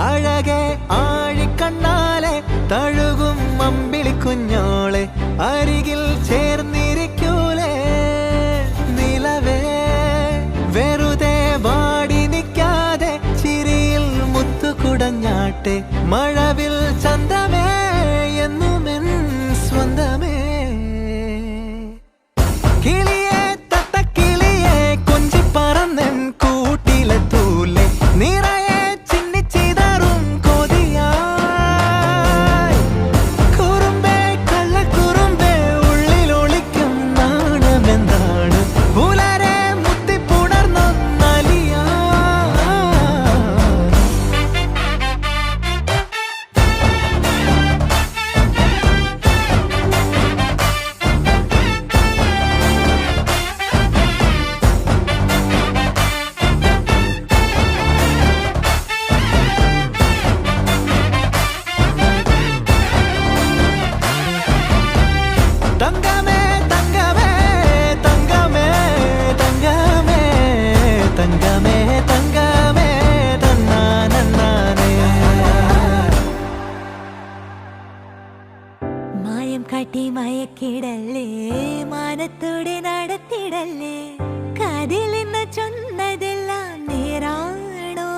അഴകെ ആഴിക്കണ്ണാലെ തഴുകും അമ്പിളി കുഞ്ഞോളെ അരികിൽ ചേർന്നിരിക്കൂലേ നിലവേ വെറുതെ വാടി നിൽക്കാതെ ചിരിയിൽ മുത്തുകുടഞ്ഞാട്ടെ മഴവിൽ ചന്തമേ എന്നുമെൻ സ്വന്തമേ കിളിയെ തത്തക്കിളിയെ കൊഞ്ചി പറന്നൻ കൂട്ടിലെ തൂലെ നിറയെ ചിന്നിച്ചിതറും കൊതിയായി കുറുമ്പേ കള്ളക്കുറുമ്പേ ഉള്ളിലൊളിക്കും നാണമെന്താണ് പുലരെ മുത്തിപ്പുണർന്നൊന്നലിയാ തങ്കമേ തങ്കമേ തങ്കമേ തങ്കമേ തങ്കമേ തങ്കമേ തന്നാനേ മായം കാട്ടി മയക്കിടല്ലേ മാനത്തോടെ നടത്തിടല്ലേ കാതിലെന്ന് ചൊന്നതെല്ലാം നേരാണോ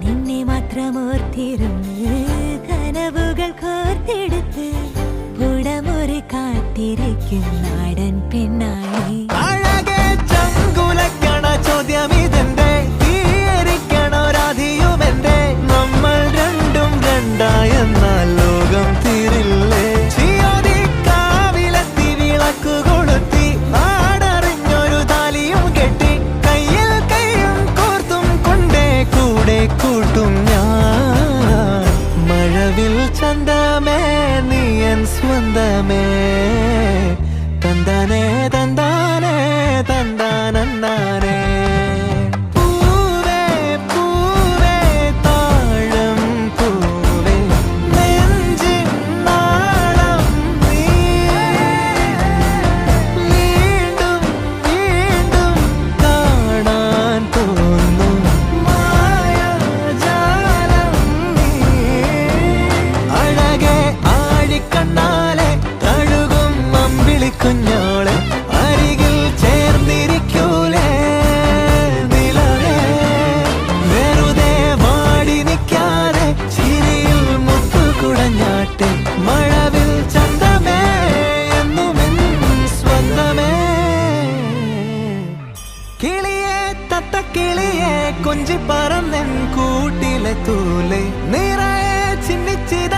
നിന്നെ മാത്രം ഓർത്തിരുന്ന് കനവുകൾ കോർത്തെടുത്ത് പുടമുറി കാത്തിരിക്കും നാടൻ പെണ്ണായി അഴകെ ചങ്കുലക്കണ ചോദ്യമിതെന്റെ തീയരിക്കണോ രാധിയുമെന്റെ നമ്മൾ രണ്ടും രണ്ടായെന്നാൽ ലോകം തീരില്ലേ ചിയോതി കാവിലെത്തി വിളക്കു കൊളുത്തി നാടറിഞ്ഞൊരു താലിയും കെട്ടി കയ്യിൽ കൈയും കോർത്തും കൊണ്ടേ കൂടെ കൂട്ടും ഞാൻ മഴവിൽ ചന്തമേ നീയൻ സ്വന്തമേ തന്താനേ തന്താനേ തന്താനേ പൂവേ പൂവേ താഴം പൂവേ നെഞ്ചിൻ നാളം നീ വീണ്ടും വീണ്ടും കാണാൻ തോന്നും മായാജാലം നീ അഴകെ ആഴിക്കണ്ണാലെ തഴുകും അമ്പിളി കുഞ്ഞോളെ അരികിൽ ചേർന്നിരിക്കൂലേ നിലവേ വെറുതെ വാടി നിൽക്കാതെ ചിരിയിൽ മുത്തുകുടഞ്ഞാട്ടെ മഴവിൽ ചന്തമേ എന്നുമെൻ സ്വന്തമേ കിളിയെ തത്തക്കിളിയെ കൊഞ്ചി പറന്നൻ കൂട്ടിലെ തൂലെ നിറയെ ചിന്നിച്ചിത